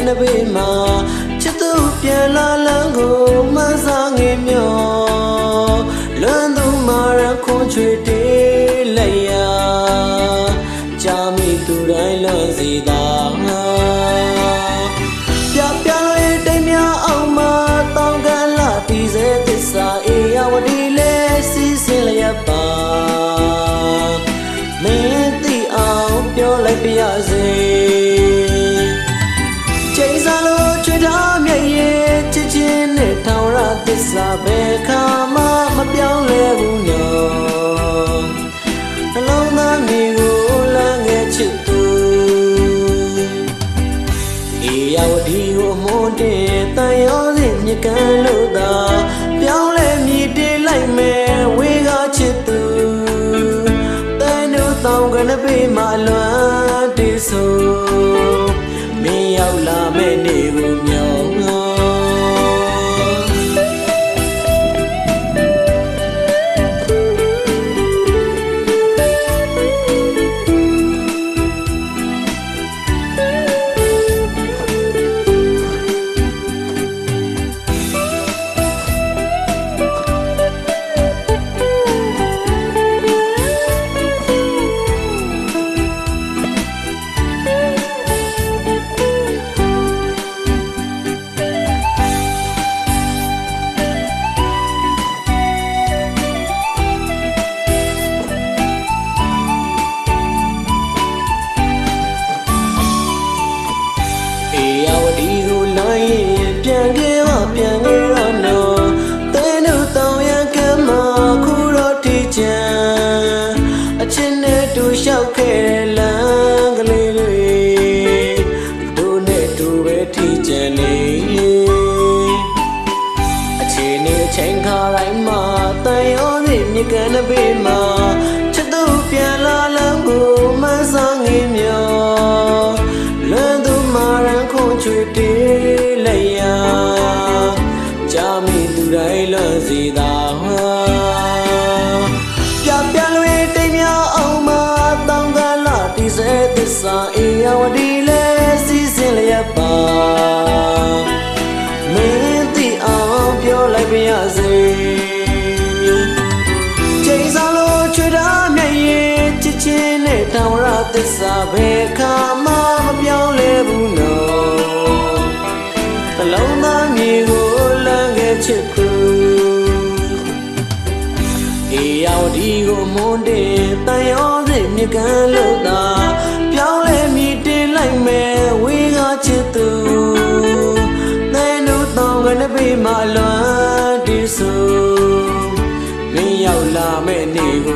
ကနေပေးမှာချစ်သူပြန်လာလန်းကိုမဆာငင်မျောလွမ်းသူမာရခွန်ချွေတေးလိုက်ရာကြမိသူတိုင်းလွန်စီသာပြပြလေးတိမ်များအောင်မှာတောင်းကလာတီးစေသစ္စာအေယဝတီလေးစီးစင်လျက်ပါမင်းသိအောင်ပြောလိုက်ပြရစေချိန်စားလို့ချွေထားမြည်ရဲ့ချစ်ချင်းနဲ့ထောင်ရသစ္စာဘယ်ခါမှမပြောင်းလဲဘူးနော်နှလုံးသားမျိုးကိုလမ်းငယ်ချစ်သူအေယဝတီကိုမွန်းတဲ့တန်ရောစဉ်မြကန်းလို့သာပြောင်းလဲမြည်တေးလိုက်မယ်ဝေကချစ်သူတဲတို့တောင်းကနေပေးမှလွမ်းတေးဆိုမင်းရောက်လာမယ့်နေ့ကိုမျှော်ပြန်ခဲ့ပါပြန်ခဲ့တော့နော်တဲတို့တောင်ရကမှာခုတော့တီချမ်းအချင်းနဲ့တူလျှောက်ခဲ့တဲ့လမ်းကလေးတွေတို့နဲ့တူပဲတီချမ်းနေအချင်းနဲ့ချိန်ခါတိုင်းမှာတန်ရောစီမြကနေပေးမှာချစ်သူပြန်လာလမ်းကိုမဆန်းငင်မျောလွမ်းသူမာရန်ခွန်ချွေတေးလိုက်ရာကြမိသူတိုင်းလွန်စီသာပြပြလွေတိမ်များအောင်မှာတောင်းကလာတီစေသစ္စာအေယဝတီလေးစီးစင်လျက်ပါမင်းသိအောင်ပြောလိုက်ပြရစေချိန်စားလို့ချွေထားမြည်ရဲ့ချစ်ချင်းနဲ့တောင်းရသစ္စာဘယ်ခါမှမပြောင်းလဲဘူးနော်နှလုံးသားမြေကိုလမ်းငယ်ချစ်သူအေယဝတီကိုမွန်းတဲ့တန်ရောစဉ်မြကန်းလို့သာပြောင်းလဲမြည်တင်လိုက်မယ်ဝေကချစ်သူသဲတို့တောင်းကနေပေးမှလွမ်းတီးဆိုမင်းရောက်လာမယ့်နေ့ကို